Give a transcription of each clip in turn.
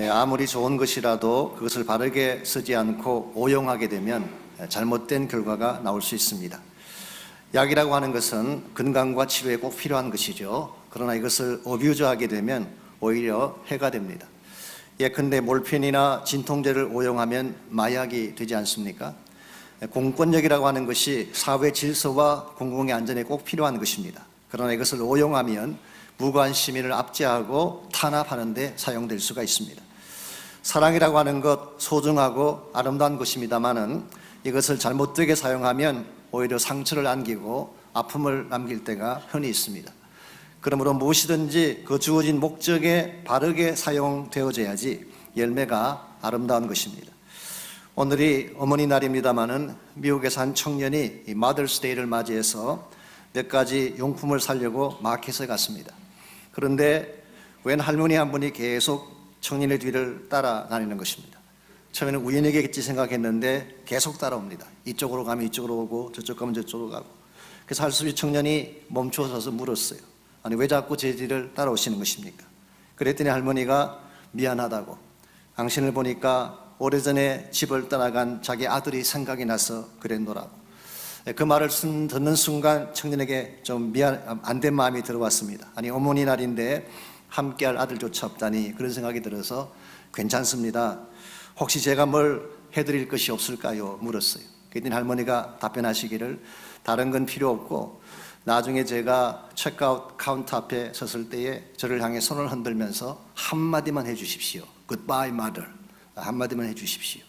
아무리 좋은 것이라도 그것을 바르게 쓰지 않고 오용하게 되면 잘못된 결과가 나올 수 있습니다. 약이라고 하는 것은 건강과 치료에 꼭 필요한 것이죠. 그러나 이것을 어뷰즈하게 되면 오히려 해가 됩니다. 예컨대 몰핀이나 진통제를 오용하면 마약이 되지 않습니까? 공권력이라고 하는 것이 사회 질서와 공공의 안전에 꼭 필요한 것입니다. 그러나 이것을 오용하면 무고한 시민을 압제하고 탄압하는 데 사용될 수가 있습니다. 사랑이라고 하는 것 소중하고 아름다운 것입니다마는 이것을 잘못되게 사용하면 오히려 상처를 안기고 아픔을 남길 때가 흔히 있습니다. 그러므로 무엇이든지 그 주어진 목적에 바르게 사용되어져야지 열매가 아름다운 것입니다. 오늘이 어머니 날입니다마는 미국에서 한 청년이 이 마더스 데이를 맞이해서 몇 가지 용품을 사려고 마켓에 갔습니다. 그런데 웬 할머니 한 분이 계속 청년의 뒤를 따라다니는 것입니다. 처음에는 우연이겠지 생각했는데 계속 따라옵니다. 이쪽으로 가면 이쪽으로 오고 저쪽 가면 저쪽으로 가고. 그래서 할 수 없이 청년이 멈춰서서 물었어요. 아니 왜 자꾸 제 뒤를 따라오시는 것입니까? 그랬더니 할머니가 미안하다고, 당신을 보니까 오래전에 집을 떠나간 자기 아들이 생각이 나서 그랬노라고. 그 말을 듣는 순간 청년에게 좀 안 된 마음이 들어왔습니다. 아니 어머니 날인데 함께할 아들조차 없다니, 그런 생각이 들어서 괜찮습니다. 혹시 제가 뭘 해드릴 것이 없을까요? 물었어요. 그랬더니 할머니가 답변하시기를 다른 건 필요 없고 나중에 제가 체크아웃 카운터 앞에 섰을 때에 저를 향해 손을 흔들면서 한마디만 해주십시오. Goodbye, mother. 한마디만 해주십시오.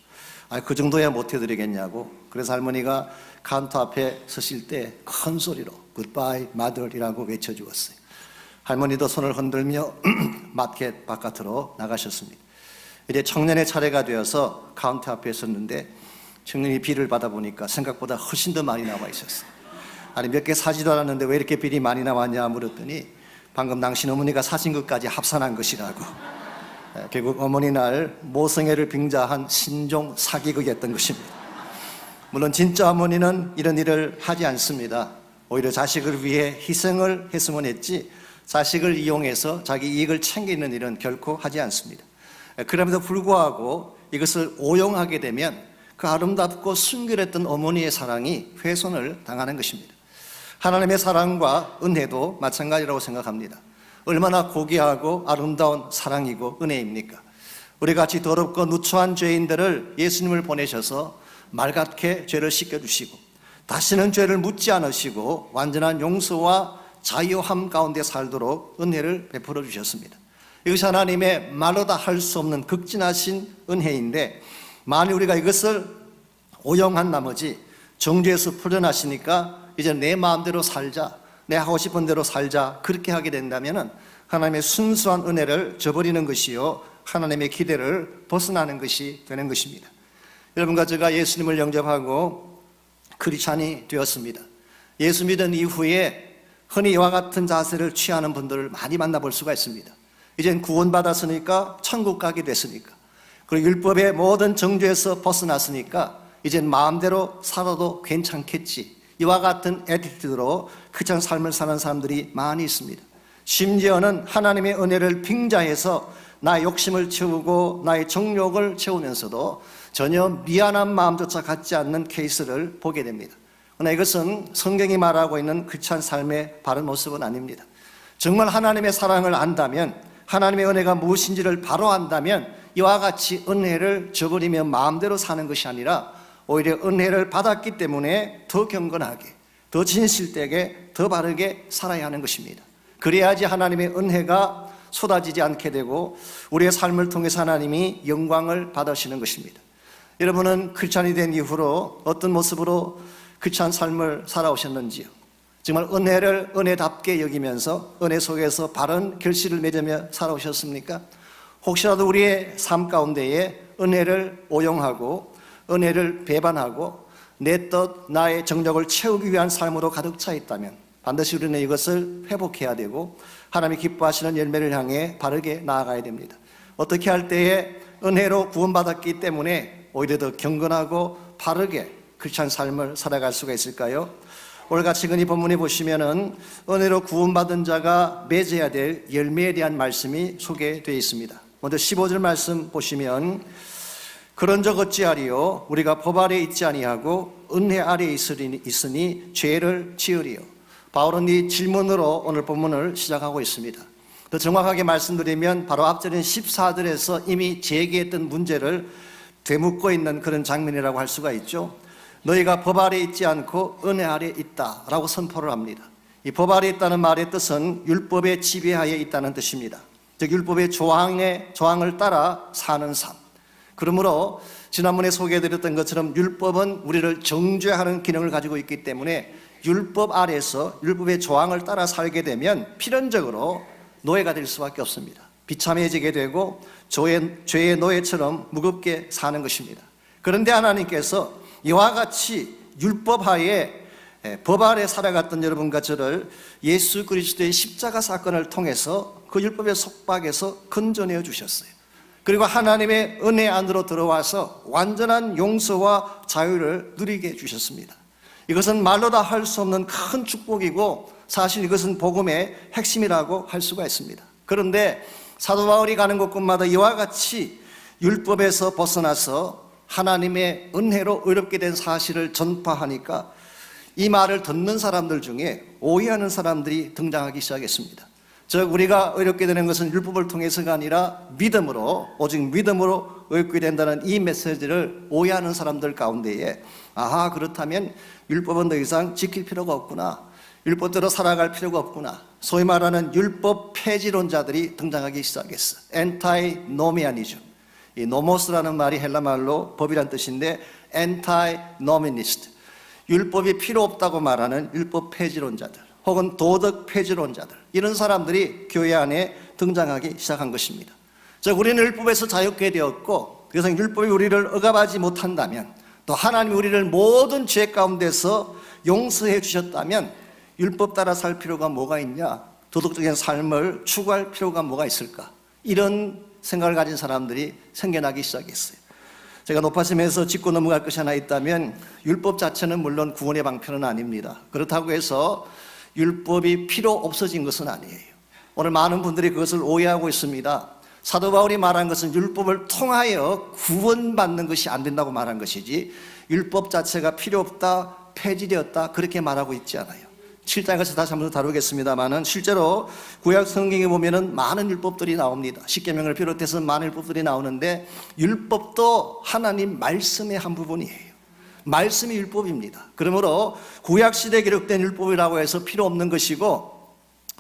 그 정도야 못 해드리겠냐고. 그래서 할머니가 카운터 앞에 서실 때 큰 소리로 Goodbye, mother이라고 외쳐주었어요. 할머니도 손을 흔들며 마켓 바깥으로 나가셨습니다. 이제 청년의 차례가 되어서 카운터 앞에 섰는데 청년이 비를 받아보니까 생각보다 훨씬 더 많이 나와 있었어요. 아니 몇 개 사지도 않았는데 왜 이렇게 비리 많이 나왔냐 물었더니 방금 당신 어머니가 사신 것까지 합산한 것이라고. 결국 어머니 날 모성애를 빙자한 신종 사기극이었던 것입니다. 물론 진짜 어머니는 이런 일을 하지 않습니다. 오히려 자식을 위해 희생을 했으면 했지 자식을 이용해서 자기 이익을 챙기는 일은 결코 하지 않습니다. 그럼에도 불구하고 이것을 오용하게 되면 그 아름답고 순결했던 어머니의 사랑이 훼손을 당하는 것입니다. 하나님의 사랑과 은혜도 마찬가지라고 생각합니다. 얼마나 고귀하고 아름다운 사랑이고 은혜입니까? 우리같이 더럽고 누추한 죄인들을 예수님을 보내셔서 맑게 죄를 씻겨주시고 다시는 죄를 묻지 않으시고 완전한 용서와 자유함 가운데 살도록 은혜를 베풀어 주셨습니다. 이것이 하나님의 말로 다 할 수 없는 극진하신 은혜인데, 만일 우리가 이것을 오용한 나머지 정죄에서 풀려나시니까 이제 내 마음대로 살자, 내 하고 싶은 대로 살자, 그렇게 하게 된다면 하나님의 순수한 은혜를 저버리는 것이요 하나님의 기대를 벗어나는 것이 되는 것입니다. 여러분과 제가 예수님을 영접하고 크리스찬이 되었습니다. 예수 믿은 이후에 흔히 이와 같은 자세를 취하는 분들을 많이 만나볼 수가 있습니다. 이젠 구원받았으니까, 천국 가게 됐으니까, 그리고 율법의 모든 정죄에서 벗어났으니까 이젠 마음대로 살아도 괜찮겠지, 이와 같은 애티튜드로 크리스찬 삶을 사는 사람들이 많이 있습니다. 심지어는 하나님의 은혜를 빙자해서 나의 욕심을 채우고 나의 정욕을 채우면서도 전혀 미안한 마음조차 갖지 않는 케이스를 보게 됩니다. 그러나 이것은 성경이 말하고 있는 크리스찬 삶의 바른 모습은 아닙니다. 정말 하나님의 사랑을 안다면, 하나님의 은혜가 무엇인지를 바로 안다면 이와 같이 은혜를 저버리며 마음대로 사는 것이 아니라 오히려 은혜를 받았기 때문에 더 경건하게, 더 진실되게, 더 바르게 살아야 하는 것입니다. 그래야지 하나님의 은혜가 쏟아지지 않게 되고 우리의 삶을 통해서 하나님이 영광을 받으시는 것입니다. 여러분은 크리스찬이 된 이후로 어떤 모습으로 크리스찬 삶을 살아오셨는지요? 정말 은혜를 은혜답게 여기면서 은혜 속에서 바른 결실을 맺으며 살아오셨습니까? 혹시라도 우리의 삶 가운데에 은혜를 오용하고 은혜를 배반하고 내 뜻, 나의 정력을 채우기 위한 삶으로 가득 차 있다면 반드시 우리는 이것을 회복해야 되고 하나님이 기뻐하시는 열매를 향해 바르게 나아가야 됩니다. 어떻게 할 때에 은혜로 구원받았기 때문에 오히려 더 경건하고 바르게 크리스찬 삶을 살아갈 수가 있을까요? 오늘 같이 이 본문에 보시면은 은혜로 구원받은 자가 맺어야 될 열매에 대한 말씀이 소개되어 있습니다. 먼저 15절 말씀 보시면 그런 적 어찌하리요 우리가 법 아래 있지 아니하고 은혜 아래 있으니 죄를 지으리요. 바울은 이 질문으로 오늘 본문을 시작하고 있습니다. 더 정확하게 말씀드리면 바로 앞절인 14절에서 이미 제기했던 문제를 되묻고 있는 그런 장면이라고 할 수가 있죠. 너희가 법 아래 있지 않고 은혜 아래 있다라고 선포를 합니다. 이 법 아래 있다는 말의 뜻은 율법의 지배하에 있다는 뜻입니다. 즉 율법의 조항을 따라 사는 삶. 그러므로 지난번에 소개해드렸던 것처럼 율법은 우리를 정죄하는 기능을 가지고 있기 때문에 율법 아래서 율법의 조항을 따라 살게 되면 필연적으로 노예가 될 수밖에 없습니다. 비참해지게 되고 죄의 노예처럼 무겁게 사는 것입니다. 그런데 하나님께서 이와 같이 율법 하에 법 아래 살아갔던 여러분과 저를 예수 그리스도의 십자가 사건을 통해서 그 율법의 속박에서 건져내어 주셨어요. 그리고 하나님의 은혜 안으로 들어와서 완전한 용서와 자유를 누리게 해주셨습니다. 이것은 말로 다 할 수 없는 큰 축복이고 사실 이것은 복음의 핵심이라고 할 수가 있습니다. 그런데 사도 바울이 가는 곳곳마다 이와 같이 율법에서 벗어나서 하나님의 은혜로 의롭게 된 사실을 전파하니까 이 말을 듣는 사람들 중에 오해하는 사람들이 등장하기 시작했습니다. 즉 우리가 의롭게 되는 것은 율법을 통해서가 아니라 믿음으로, 오직 믿음으로 의롭게 된다는 이 메시지를 오해하는 사람들 가운데에 아하, 그렇다면 율법은 더 이상 지킬 필요가 없구나, 율법대로 살아갈 필요가 없구나, 소위 말하는 율법 폐지론자들이 등장하기 시작했어. 엔타이노미아니즘. 이 노모스라는 말이 헬라 말로 법이란 뜻인데 엔타이노미니스트, 율법이 필요 없다고 말하는 율법 폐지론자들 혹은 도덕 폐지론자들, 이런 사람들이 교회 안에 등장하기 시작한 것입니다. 즉 우리는 율법에서 자유케 되었고 그래서 율법이 우리를 억압하지 못한다면, 또 하나님이 우리를 모든 죄 가운데서 용서해 주셨다면 율법 따라 살 필요가 뭐가 있냐, 도덕적인 삶을 추구할 필요가 뭐가 있을까, 이런 생각을 가진 사람들이 생겨나기 시작했어요. 제가 높아지면서 짚고 넘어갈 것이 하나 있다면 율법 자체는 물론 구원의 방편은 아닙니다. 그렇다고 해서 율법이 필요 없어진 것은 아니에요. 오늘 많은 분들이 그것을 오해하고 있습니다. 사도 바울이 말한 것은 율법을 통하여 구원받는 것이 안 된다고 말한 것이지 율법 자체가 필요 없다, 폐지되었다, 그렇게 말하고 있지 않아요. 7장에 가서 다시 한번 다루겠습니다만은 실제로 구약 성경에 보면은 많은 율법들이 나옵니다. 십계명을 비롯해서 많은 율법들이 나오는데 율법도 하나님 말씀의 한 부분이에요. 말씀이 율법입니다. 그러므로 구약 시대에 기록된 율법이라고 해서 필요 없는 것이고,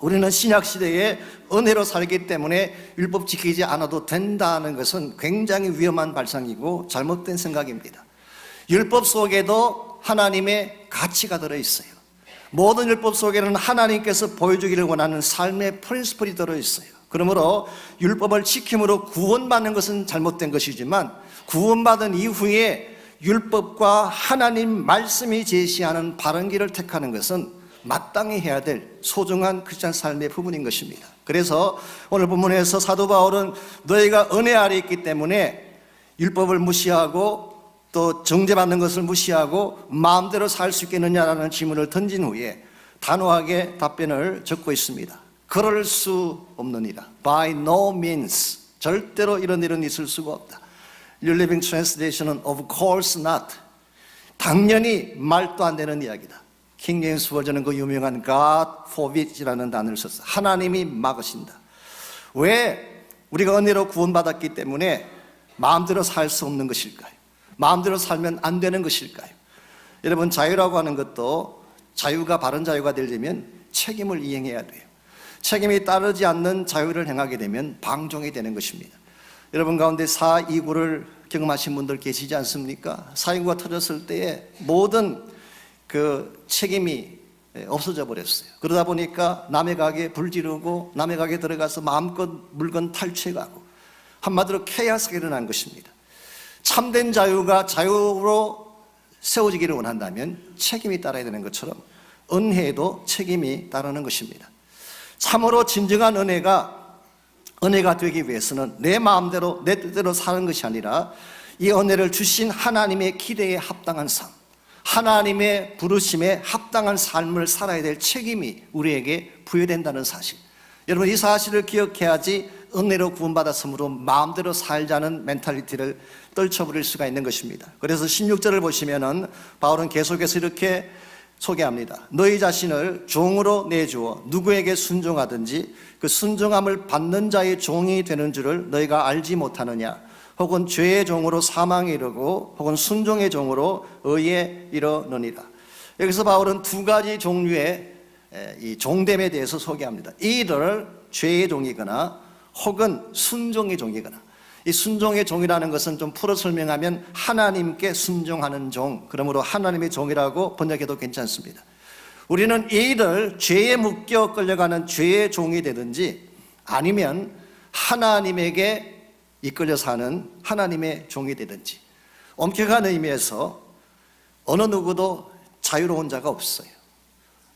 우리는 신약 시대에 은혜로 살기 때문에 율법 지키지 않아도 된다는 것은 굉장히 위험한 발상이고 잘못된 생각입니다. 율법 속에도 하나님의 가치가 들어있어요. 모든 율법 속에는 하나님께서 보여주기를 원하는 삶의 프린시플이 들어있어요. 그러므로 율법을 지킴으로 구원받는 것은 잘못된 것이지만, 구원받은 이후에 율법과 하나님 말씀이 제시하는 바른 길을 택하는 것은 마땅히 해야 될 소중한 크리스찬 삶의 부분인 것입니다. 그래서 오늘 본문에서 사도 바울은 너희가 은혜 아래 있기 때문에 율법을 무시하고 또 정죄받는 것을 무시하고 마음대로 살 수 있겠느냐라는 질문을 던진 후에 단호하게 답변을 적고 있습니다. 그럴 수 없느니라. By no means. 절대로 이런 일은 있을 수가 없다. New Living Translation은 of course not. 당연히 말도 안 되는 이야기다. 킹 제임스 버전은 그 유명한 God forbids라는 단어를 썼어요. 하나님이 막으신다. 왜 우리가 은혜로 구원받았기 때문에 마음대로 살 수 없는 것일까요? 마음대로 살면 안 되는 것일까요? 여러분, 자유라고 하는 것도 자유가 바른 자유가 되려면 책임을 이행해야 돼요. 책임이 따르지 않는 자유를 행하게 되면 방종이 되는 것입니다. 여러분 가운데 4.29를 경험하신 분들 계시지 않습니까? 4.29가 터졌을 때에 모든 그 책임이 없어져 버렸어요. 그러다 보니까 남의 가게에 불 지르고 남의 가게에 들어가서 마음껏 물건 탈취해가고 한마디로 케이오스가 일어난 것입니다. 참된 자유가 자유로 세워지기를 원한다면 책임이 따라야 되는 것처럼 은혜에도 책임이 따르는 것입니다. 참으로 진정한 은혜가 되기 위해서는 내 마음대로 내 뜻대로 사는 것이 아니라 이 은혜를 주신 하나님의 기대에 합당한 삶, 하나님의 부르심에 합당한 삶을 살아야 될 책임이 우리에게 부여된다는 사실, 여러분, 이 사실을 기억해야지 은혜로 구원받았으므로 마음대로 살자는 멘탈리티를 떨쳐버릴 수가 있는 것입니다. 그래서 16절을 보시면은 바울은 계속해서 이렇게 소개합니다. 너희 자신을 종으로 내주어 누구에게 순종하든지 그 순종함을 받는 자의 종이 되는 줄을 너희가 알지 못하느냐. 혹은 죄의 종으로 사망에 이르고 혹은 순종의 종으로 의에 이르느니라. 여기서 바울은 두 가지 종류의 이 종됨에 대해서 소개합니다. 이를 죄의 종이거나 혹은 순종의 종이거나. 이 순종의 종이라는 것은 좀 풀어 설명하면 하나님께 순종하는 종, 그러므로 하나님의 종이라고 번역해도 괜찮습니다. 우리는 이 일을 죄에 묶여 끌려가는 죄의 종이 되든지 아니면 하나님에게 이끌려 사는 하나님의 종이 되든지, 엄격한 의미에서 어느 누구도 자유로운 자가 없어요.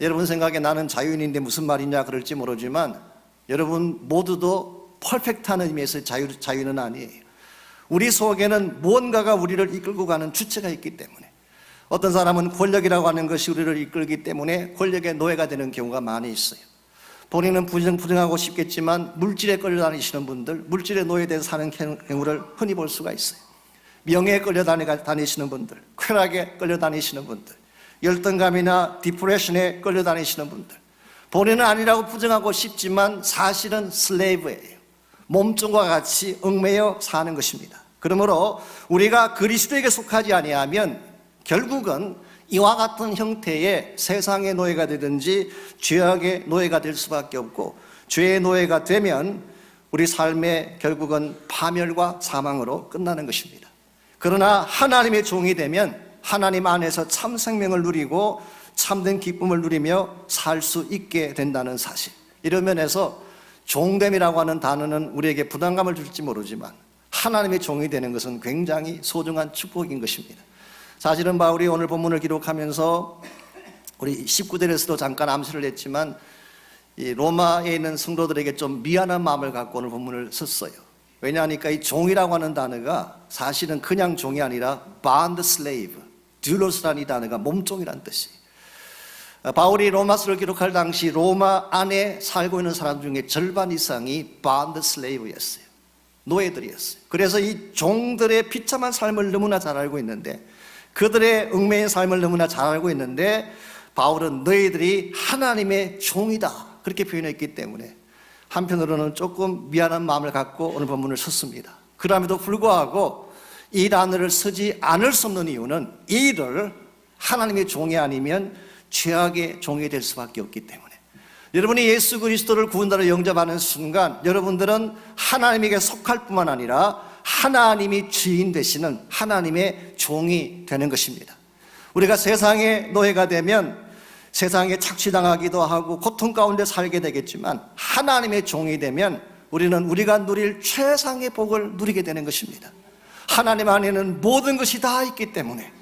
여러분 생각에 나는 자유인인데 무슨 말이냐 그럴지 모르지만 여러분 모두도 퍼펙트한 의미에서 자유는 아니에요. 우리 속에는 무언가가 우리를 이끌고 가는 주체가 있기 때문에, 어떤 사람은 권력이라고 하는 것이 우리를 이끌기 때문에 권력의 노예가 되는 경우가 많이 있어요. 본인은 부정하고 싶겠지만 물질에 끌려다니시는 분들, 물질의 노예돼서 사는 경우를 흔히 볼 수가 있어요. 명예에 끌려다니시는 분들, 쾌락에 끌려다니시는 분들, 열등감이나 디프레션에 끌려다니시는 분들, 본인은 아니라고 부정하고 싶지만 사실은 슬레이브예요. 몸종과 같이 얽매여 사는 것입니다. 그러므로 우리가 그리스도에게 속하지 아니하면 결국은 이와 같은 형태의 세상의 노예가 되든지 죄악의 노예가 될 수밖에 없고, 죄의 노예가 되면 우리 삶의 결국은 파멸과 사망으로 끝나는 것입니다. 그러나 하나님의 종이 되면 하나님 안에서 참 생명을 누리고 참된 기쁨을 누리며 살 수 있게 된다는 사실, 이런 면에서 종됨이라고 하는 단어는 우리에게 부담감을 줄지 모르지만 하나님의 종이 되는 것은 굉장히 소중한 축복인 것입니다. 사실은 바울이 오늘 본문을 기록하면서 우리 19절에서도 잠깐 암시를 했지만 이 로마에 있는 성도들에게 좀 미안한 마음을 갖고 오늘 본문을 썼어요. 왜냐하니까 이 종이라고 하는 단어가 사실은 그냥 종이 아니라 bond slave, doulo스라는 이 단어가 몸종이라는 뜻이에요. 바울이 로마서를 기록할 당시 로마 안에 살고 있는 사람 중에 절반 이상이 bond slave였어요. 노예들이었어요. 그래서 이 종들의 비참한 삶을 너무나 잘 알고 있는데, 그들의 얽매인 삶을 너무나 잘 알고 있는데 바울은 너희들이 하나님의 종이다 그렇게 표현했기 때문에 한편으로는 조금 미안한 마음을 갖고 오늘 본문을 썼습니다. 그럼에도 불구하고 이 단어를 쓰지 않을 수 없는 이유는 이 일을 하나님의 종이 아니면 죄악의 종이 될 수밖에 없기 때문에, 여러분이 예수 그리스도를 구원자로 영접하는 순간 여러분들은 하나님에게 속할 뿐만 아니라 하나님이 주인 되시는 하나님의 종이 되는 것입니다. 우리가 세상의 노예가 되면 세상에 착취당하기도 하고 고통 가운데 살게 되겠지만, 하나님의 종이 되면 우리는 우리가 누릴 최상의 복을 누리게 되는 것입니다. 하나님 안에는 모든 것이 다 있기 때문에,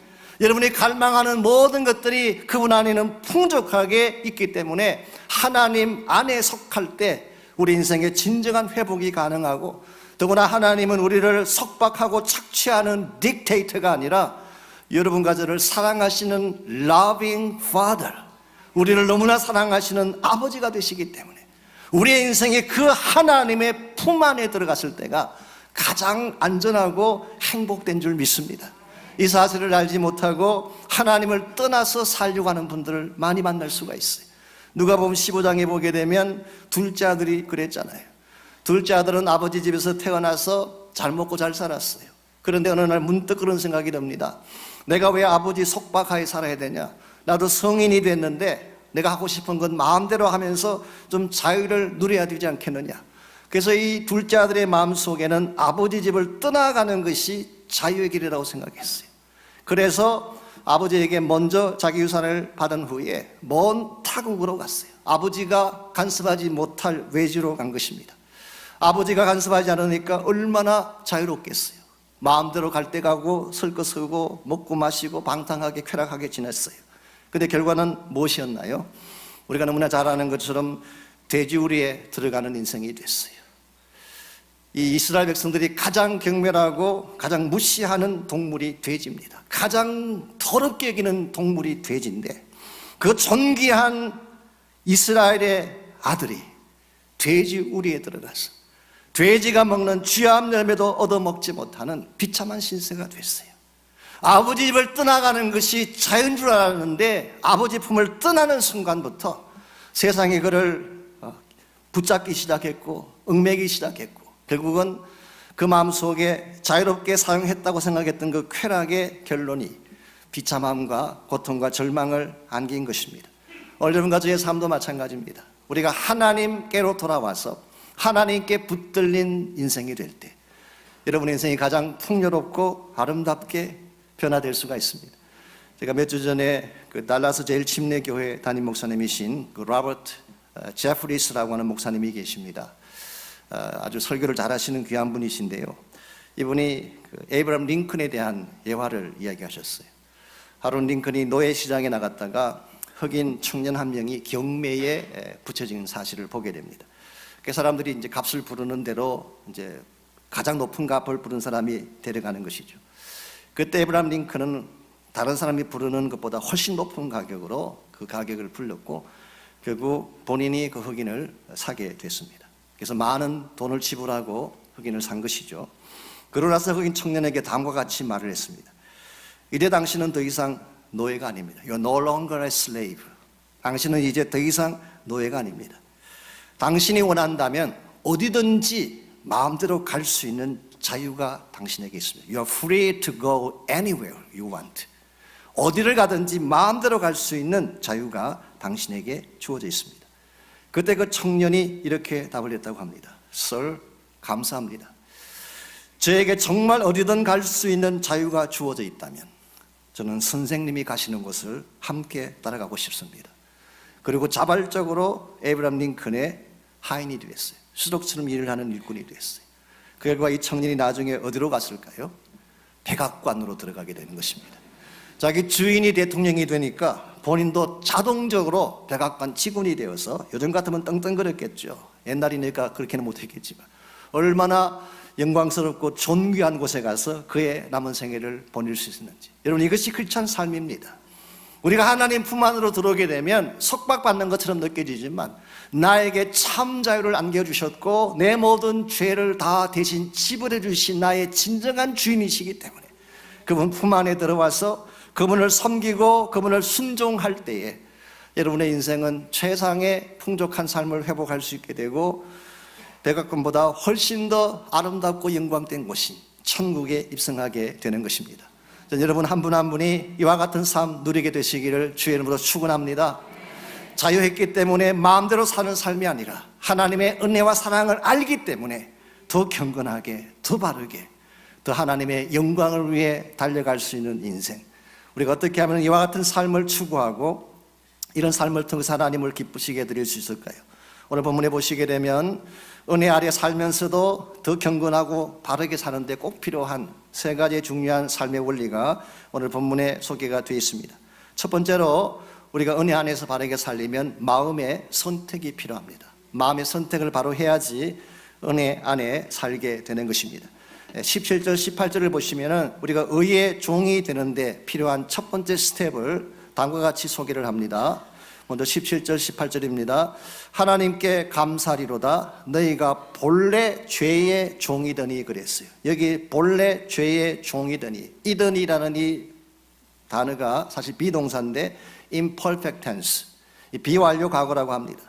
여러분이 갈망하는 모든 것들이 그분 안에는 풍족하게 있기 때문에 하나님 안에 속할 때 우리 인생의 진정한 회복이 가능하고, 더구나 하나님은 우리를 속박하고 착취하는 딕테이터가 아니라 여러분과 저를 사랑하시는 loving father, 우리를 너무나 사랑하시는 아버지가 되시기 때문에 우리의 인생에 그 하나님의 품 안에 들어갔을 때가 가장 안전하고 행복된 줄 믿습니다. 이 사실을 알지 못하고 하나님을 떠나서 살려고 하는 분들을 많이 만날 수가 있어요. 누가복음 15장에 보게 되면 둘째 아들이 그랬잖아요. 둘째 아들은 아버지 집에서 태어나서 잘 먹고 잘 살았어요. 그런데 어느 날 문득 그런 생각이 듭니다. 내가 왜 아버지 속박하에 살아야 되냐? 나도 성인이 됐는데 내가 하고 싶은 건 마음대로 하면서 좀 자유를 누려야 되지 않겠느냐? 그래서 이 둘째 아들의 마음속에는 아버지 집을 떠나가는 것이 자유의 길이라고 생각했어요. 그래서 아버지에게 먼저 자기 유산을 받은 후에 먼 타국으로 갔어요. 아버지가 간섭하지 못할 외지로 간 것입니다. 아버지가 간섭하지 않으니까 얼마나 자유롭겠어요. 마음대로 갈 때 가고 쓸 거 쓰고 먹고 마시고 방탕하게 쾌락하게 지냈어요. 근데 결과는 무엇이었나요? 우리가 너무나 잘 아는 것처럼 돼지우리에 들어가는 인생이 됐어요. 이 이스라엘 백성들이 가장 경멸하고 가장 무시하는 동물이 돼지입니다. 가장 더럽게 여기는 동물이 돼지인데, 그 존귀한 이스라엘의 아들이 돼지 우리에 들어가서 돼지가 먹는 쥐암 열매도 얻어먹지 못하는 비참한 신세가 됐어요. 아버지 집을 떠나가는 것이 자연 줄 알았는데 아버지 품을 떠나는 순간부터 세상이 그를 붙잡기 시작했고 얽매기 시작했고, 결국은 그 마음속에 자유롭게 사용했다고 생각했던 그 쾌락의 결론이 비참함과 고통과 절망을 안긴 것입니다. 여러분과 저의 삶도 마찬가지입니다. 우리가 하나님께로 돌아와서 하나님께 붙들린 인생이 될 때 여러분의 인생이 가장 풍요롭고 아름답게 변화될 수가 있습니다. 제가 몇 주 전에 그 달라스 제일 침례교회 담임 목사님이신 그 로버트 제프리스라고 하는 목사님이 계십니다. 아주 설교를 잘하시는 귀한 분이신데요. 이분이 그 에이브러함 링컨에 대한 예화를 이야기하셨어요. 하루 링컨이 노예 시장에 나갔다가 흑인 청년 한 명이 경매에 붙여진 사실을 보게 됩니다. 그 사람들이 이제 값을 부르는 대로 이제 가장 높은 값을 부른 사람이 데려가는 것이죠. 그때 에이브러함 링컨은 다른 사람이 부르는 것보다 훨씬 높은 가격으로 그 가격을 불렀고 결국 본인이 그 흑인을 사게 됐습니다. 그래서 많은 돈을 지불하고 흑인을 산 것이죠. 그러고 나서 흑인 청년에게 다음과 같이 말을 했습니다. 이제 당신은 더 이상 노예가 아닙니다. You're no longer a slave. 당신은 이제 더 이상 노예가 아닙니다. 당신이 원한다면 어디든지 마음대로 갈 수 있는 자유가 당신에게 있습니다. You're free to go anywhere you want. 어디를 가든지 마음대로 갈 수 있는 자유가 당신에게 주어져 있습니다. 그때 그 청년이 이렇게 답을 했다고 합니다. Sir, 감사합니다. 저에게 정말 어디든 갈 수 있는 자유가 주어져 있다면 저는 선생님이 가시는 곳을 함께 따라가고 싶습니다. 그리고 자발적으로 에이브러함 링컨의 하인이 되었어요. 수족처럼 일을 하는 일꾼이 되었어요. 그 결과 이 청년이 나중에 어디로 갔을까요? 백악관으로 들어가게 되는 것입니다. 자기 주인이 대통령이 되니까 본인도 자동적으로 백악관 직원이 되어서 요즘 같으면 떵떵거렸겠죠. 옛날이니까 그렇게는 못했겠지만 얼마나 영광스럽고 존귀한 곳에 가서 그의 남은 생애를 보낼 수 있었는지. 여러분, 이것이 크리스찬 삶입니다. 우리가 하나님 품 안으로 들어오게 되면 속박받는 것처럼 느껴지지만 나에게 참 자유를 안겨주셨고 내 모든 죄를 다 대신 지불해 주신 나의 진정한 주인이시기 때문에 그분 품 안에 들어와서 그분을 섬기고 그분을 순종할 때에 여러분의 인생은 최상의 풍족한 삶을 회복할 수 있게 되고 백악관보다 훨씬 더 아름답고 영광된 곳인 천국에 입성하게 되는 것입니다. 여러분 한 분 한 분이 이와 같은 삶 누리게 되시기를 주의 이름으로 축원합니다. 자유했기 때문에 마음대로 사는 삶이 아니라 하나님의 은혜와 사랑을 알기 때문에 더 경건하게, 더 바르게, 더 하나님의 영광을 위해 달려갈 수 있는 인생. 우리가 어떻게 하면 이와 같은 삶을 추구하고 이런 삶을 통해서 하나님을 기쁘시게 해드릴 수 있을까요? 오늘 본문에 보시게 되면 은혜 아래 살면서도 더 경건하고 바르게 사는데 꼭 필요한 세 가지 중요한 삶의 원리가 오늘 본문에 소개가 되어 있습니다. 첫 번째로 우리가 은혜 안에서 바르게 살려면 마음의 선택이 필요합니다. 마음의 선택을 바로 해야지 은혜 안에 살게 되는 것입니다. 17절 18절을 보시면 우리가 의의 종이 되는데 필요한 첫 번째 스텝을 다음과 같이 소개를 합니다. 먼저 17절 18절입니다. 하나님께 감사리로다 너희가 본래 죄의 종이더니 그랬어요. 여기 본래 죄의 종이더니, 이더니라는 이 단어가 사실 비동사인데 imperfect tense, 비완료 과거라고 합니다.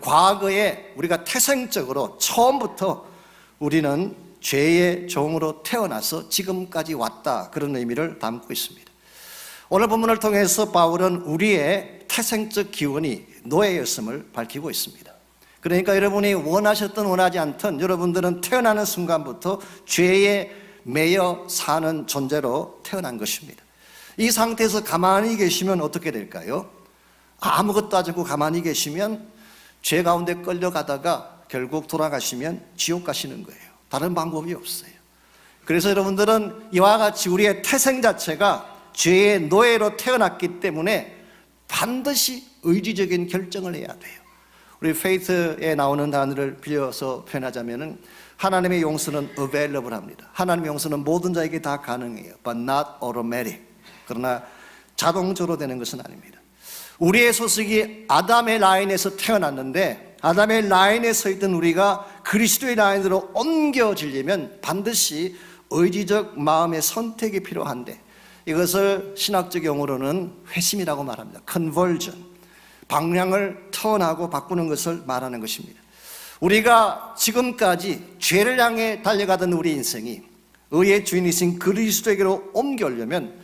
과거에 우리가 태생적으로 처음부터 우리는 죄의 종으로 태어나서 지금까지 왔다, 그런 의미를 담고 있습니다. 오늘 본문을 통해서 바울은 우리의 태생적 기원이 노예였음을 밝히고 있습니다. 그러니까 여러분이 원하셨든 원하지 않든 여러분들은 태어나는 순간부터 죄에 매여 사는 존재로 태어난 것입니다. 이 상태에서 가만히 계시면 어떻게 될까요? 아무것도 하지 않고 가만히 계시면 죄 가운데 끌려가다가 결국 돌아가시면 지옥 가시는 거예요. 다른 방법이 없어요. 그래서 여러분들은 이와 같이 우리의 태생 자체가 죄의 노예로 태어났기 때문에 반드시 의지적인 결정을 해야 돼요. 우리 페이트에 나오는 단어를 빌려서 표현하자면 하나님의 용서는 available 합니다. 하나님의 용서는 모든 자에게 다 가능해요. But not automatic. 그러나 자동적으로 되는 것은 아닙니다. 우리의 소속이 아담의 라인에서 태어났는데 아담의 라인에 서 있던 우리가 그리스도의 라인으로 옮겨지려면 반드시 의지적 마음의 선택이 필요한데, 이것을 신학적 용어로는 회심이라고 말합니다. conversion, 방향을 턴하고 바꾸는 것을 말하는 것입니다. 우리가 지금까지 죄를 향해 달려가던 우리 인생이 의의 주인이신 그리스도에게로 옮겨오려면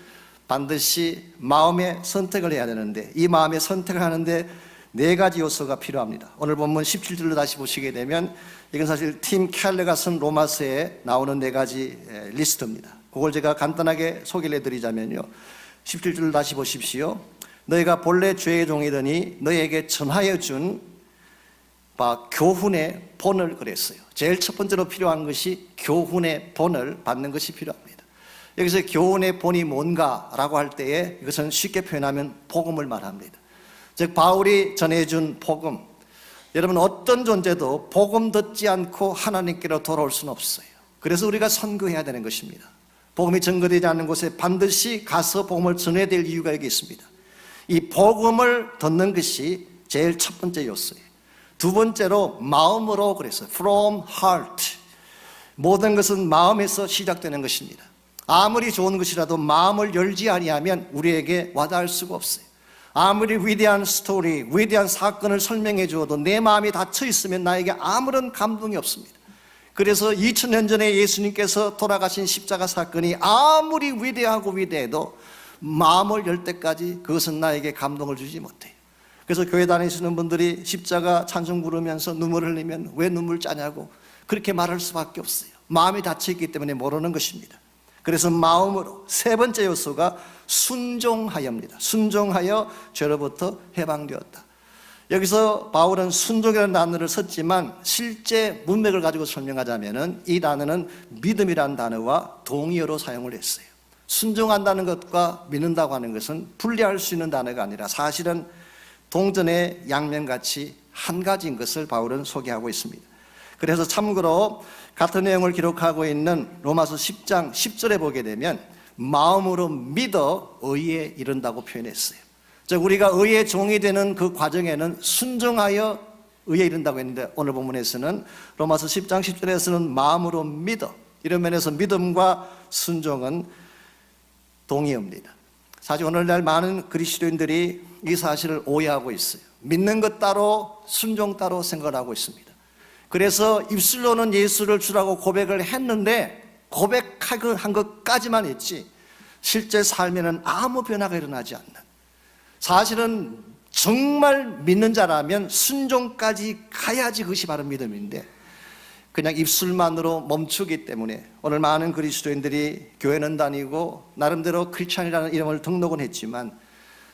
반드시 마음의 선택을 해야 되는데, 이 마음의 선택을 하는데 4가지 요소가 필요합니다. 오늘 본문 17절로 다시 보시게 되면 이건 사실 팀 켈러가 쓴 로마서에 나오는 4가지 리스트입니다. 그걸 제가 간단하게 소개를 해드리자면요, 17절로 다시 보십시오. 너희가 본래 죄의 종이더니 너희에게 전하여 준 교훈의 본을 그랬어요. 제일 첫 번째로 필요한 것이 교훈의 본을 받는 것이 필요합니다. 여기서 교훈의 본이 뭔가라고 할 때에 이것은 쉽게 표현하면 복음을 말합니다. 즉 바울이 전해준 복음, 여러분 어떤 존재도 복음 듣지 않고 하나님께로 돌아올 수는 없어요. 그래서 우리가 선교해야 되는 것입니다. 복음이 전거되지 않는 곳에 반드시 가서 복음을 전해야 될 이유가 여기 있습니다. 이 복음을 듣는 것이 제일 첫 번째 요소예요. 두 번째로 마음으로 그랬어요. From heart. 모든 것은 마음에서 시작되는 것입니다. 아무리 좋은 것이라도 마음을 열지 아니하면 우리에게 와닿을 수가 없어요. 아무리 위대한 스토리, 위대한 사건을 설명해 주어도 내 마음이 닫혀 있으면 나에게 아무런 감동이 없습니다. 그래서 2000년 전에 예수님께서 돌아가신 십자가 사건이 아무리 위대하고 위대해도 마음을 열 때까지 그것은 나에게 감동을 주지 못해요. 그래서 교회 다니시는 분들이 십자가 찬송 부르면서 눈물을 흘리면 왜 눈물 짜냐고 그렇게 말할 수밖에 없어요. 마음이 닫혀 있기 때문에 모르는 것입니다. 그래서 마음으로. 세 번째 요소가 순종하여입니다. 순종하여 죄로부터 해방되었다. 여기서 바울은 순종이라는 단어를 썼지만 실제 문맥을 가지고 설명하자면 이 단어는 믿음이라는 단어와 동의어로 사용을 했어요. 순종한다는 것과 믿는다고 하는 것은 분리할 수 있는 단어가 아니라 사실은 동전의 양면같이 한 가지인 것을 바울은 소개하고 있습니다. 그래서 참고로 같은 내용을 기록하고 있는 로마서 10장 10절에 보게 되면 마음으로 믿어 의에 이른다고 표현했어요. 즉 우리가 의의 종이 되는 그 과정에는 순종하여 의에 이른다고 했는데, 오늘 본문에서는 로마서 10장 10절에서는 마음으로 믿어, 이런 면에서 믿음과 순종은 동의어입니다. 사실 오늘날 많은 그리스도인들이 이 사실을 오해하고 있어요. 믿는 것 따로 순종 따로 생각을 하고 있습니다. 그래서 입술로는 예수를 주라고 고백을 했는데 고백한 것까지만 했지 실제 삶에는 아무 변화가 일어나지 않는, 사실은 정말 믿는 자라면 순종까지 가야지 그것이 바로 믿음인데 그냥 입술만으로 멈추기 때문에 오늘 많은 그리스도인들이 교회는 다니고 나름대로 크리스찬이라는 이름을 등록은 했지만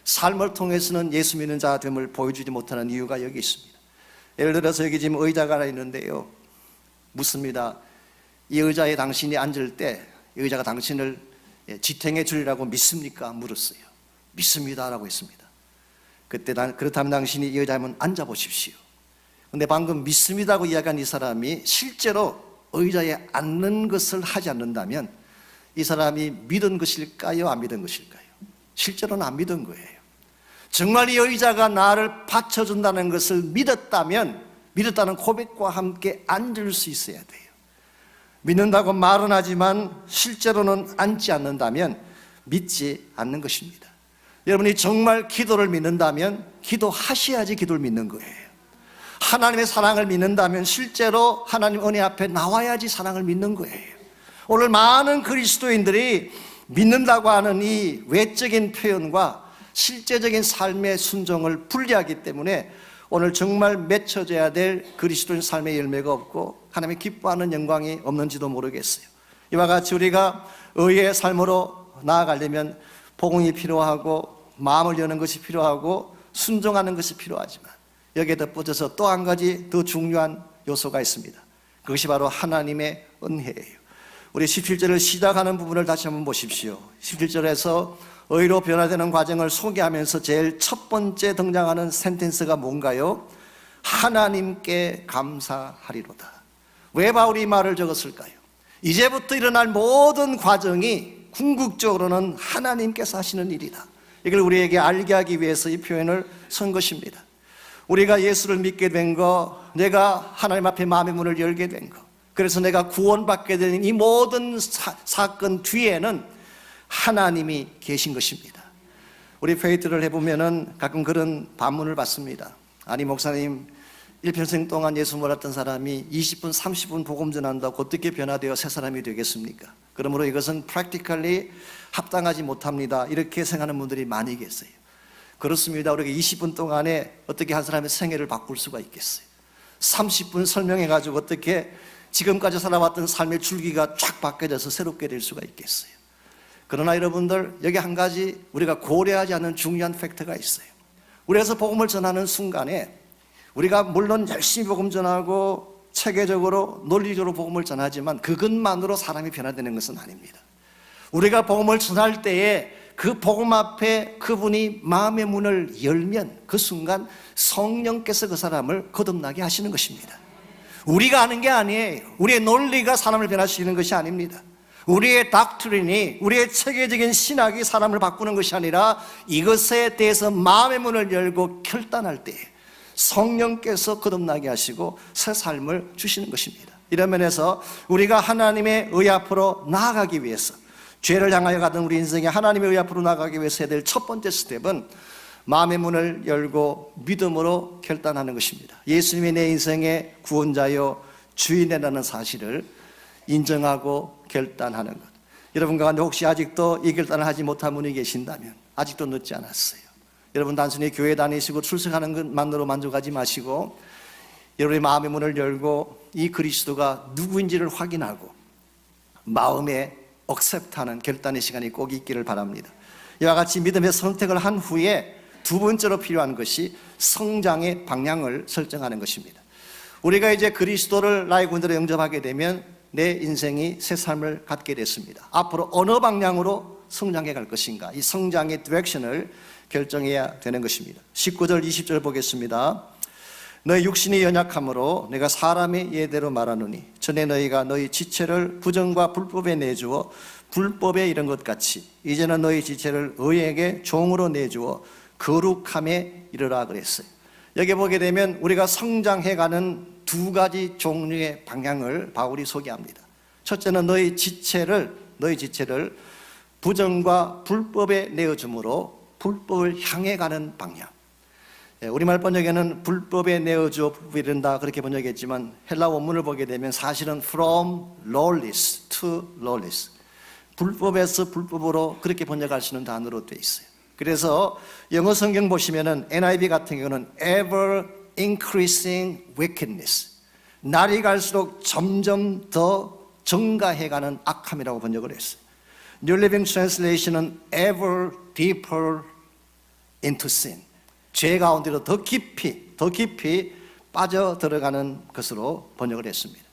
삶을 통해서는 예수 믿는 자 됨을 보여주지 못하는 이유가 여기 있습니다. 예를 들어서 여기 지금 의자가 하나 있는데요, 묻습니다. 이 의자에 당신이 앉을 때 이 의자가 당신을 지탱해 주리라고 믿습니까? 물었어요. 믿습니다 라고 했습니다. 그때 그렇다면 당신이 이 의자에 한번 앉아보십시오. 근데 방금 믿습니다고 이야기한 이 사람이 실제로 의자에 앉는 것을 하지 않는다면 이 사람이 믿은 것일까요? 안 믿은 것일까요? 실제로는 안 믿은 거예요. 정말 이 의자가 나를 받쳐준다는 것을 믿었다면 믿었다는 고백과 함께 앉을 수 있어야 돼요. 믿는다고 말은 하지만 실제로는 앉지 않는다면 믿지 않는 것입니다. 여러분이 정말 기도를 믿는다면 기도하셔야지 기도를 믿는 거예요. 하나님의 사랑을 믿는다면 실제로 하나님 은혜 앞에 나와야지 사랑을 믿는 거예요. 오늘 많은 그리스도인들이 믿는다고 하는 이 외적인 표현과 실제적인 삶의 순종을 분리하기 때문에 오늘 정말 맺혀져야 될 그리스도인 삶의 열매가 없고 하나님이 기뻐하는 영광이 없는지도 모르겠어요. 이와 같이 우리가 의의 삶으로 나아가려면 복음이 필요하고 마음을 여는 것이 필요하고 순종하는 것이 필요하지만 여기에 덧붙여서 또 한 가지 더 중요한 요소가 있습니다. 그것이 바로 하나님의 은혜예요. 우리 17절을 시작하는 부분을 다시 한번 보십시오. 17절에서 의로 변화되는 과정을 소개하면서 제일 첫 번째 등장하는 센텐스가 뭔가요? 하나님께 감사하리로다. 왜 바울이 이 말을 적었을까요? 이제부터 일어날 모든 과정이 궁극적으로는 하나님께서 하시는 일이다. 이걸 우리에게 알게 하기 위해서 이 표현을 쓴 것입니다. 우리가 예수를 믿게 된 거, 내가 하나님 앞에 마음의 문을 열게 된 거, 그래서 내가 구원받게 된 이 모든 사건 뒤에는 하나님이 계신 것입니다. 우리 페이트를 해보면은 가끔 그런 반문을 받습니다. 아니 목사님, 일평생 동안 예수 몰랐던 사람이 20분 30분 복음 전한다고 어떻게 변화되어 새 사람이 되겠습니까? 그러므로 이것은 practically 합당하지 못합니다, 이렇게 생각하는 분들이 많이 계세요. 그렇습니다. 우리가 20분 동안에 어떻게 한 사람의 생애를 바꿀 수가 있겠어요? 30분 설명해가지고 어떻게 지금까지 살아왔던 삶의 줄기가 쫙 바뀌어져서 새롭게 될 수가 있겠어요? 그러나 여러분들, 여기 한 가지 우리가 고려하지 않는 중요한 팩트가 있어요. 우리에서 복음을 전하는 순간에 우리가 물론 열심히 복음 전하고 체계적으로 논리적으로 복음을 전하지만 그것만으로 사람이 변화되는 것은 아닙니다. 우리가 복음을 전할 때에 그 복음 앞에 그분이 마음의 문을 열면 그 순간 성령께서 그 사람을 거듭나게 하시는 것입니다. 우리가 아는 게 아니에요. 우리의 논리가 사람을 변화시키는 것이 아닙니다. 우리의 닥트린이, 우리의 체계적인 신학이 사람을 바꾸는 것이 아니라 이것에 대해서 마음의 문을 열고 결단할 때 성령께서 거듭나게 하시고 새 삶을 주시는 것입니다. 이런 면에서 우리가 하나님의 의 앞으로 나아가기 위해서, 죄를 향하여 가던 우리 인생에 하나님의 의 앞으로 나아가기 위해서 해야 될 첫 번째 스텝은 마음의 문을 열고 믿음으로 결단하는 것입니다. 예수님이 내 인생의 구원자요 주인이라는 사실을 인정하고 결단하는 것. 여러분 가운데 혹시 아직도 이 결단을 하지 못한 분이 계신다면 아직도 늦지 않았어요. 여러분 단순히 교회 다니시고 출석하는 것만으로 만족하지 마시고 여러분의 마음의 문을 열고 이 그리스도가 누구인지를 확인하고 마음에 억셉트하는 결단의 시간이 꼭 있기를 바랍니다. 이와 같이 믿음의 선택을 한 후에 두 번째로 필요한 것이 성장의 방향을 설정하는 것입니다. 우리가 이제 그리스도를 나의 구원자로 영접하게 되면 내 인생이 새 삶을 갖게 됐습니다. 앞으로 어느 방향으로 성장해 갈 것인가, 이 성장의 디렉션을 결정해야 되는 것입니다. 19절 20절 보겠습니다. 너희 육신이 연약함으로 내가 사람의 예대로 말하노니 전에 너희가 너희 지체를 부정과 불법에 내주어 불법에 이른 것 같이 이제는 너희 지체를 의에게 종으로 내주어 거룩함에 이르라 그랬어요. 여기 보게 되면 우리가 성장해가는 두 가지 종류의 방향을 바울이 소개합니다. 첫째는 너희 지체를 부정과 불법에 내어줌으로 불법을 향해 가는 방향. 우리말 번역에는 불법에 내어주어 불법에 이른다 그렇게 번역했지만 헬라 원문을 보게 되면 사실은 from lawless to lawless, 불법에서 불법으로 그렇게 번역할 수 있는 단어로 되어 있어요. 그래서 영어 성경 보시면은 NIV 같은 경우는 ever increasing wickedness, 날이 갈수록 점점 더 증가해가는 악함이라고 번역을 했어요. New Living Translation은 ever deeper into sin, 죄 가운데로 더 깊이 빠져 들어가는 것으로 번역을 했습니다.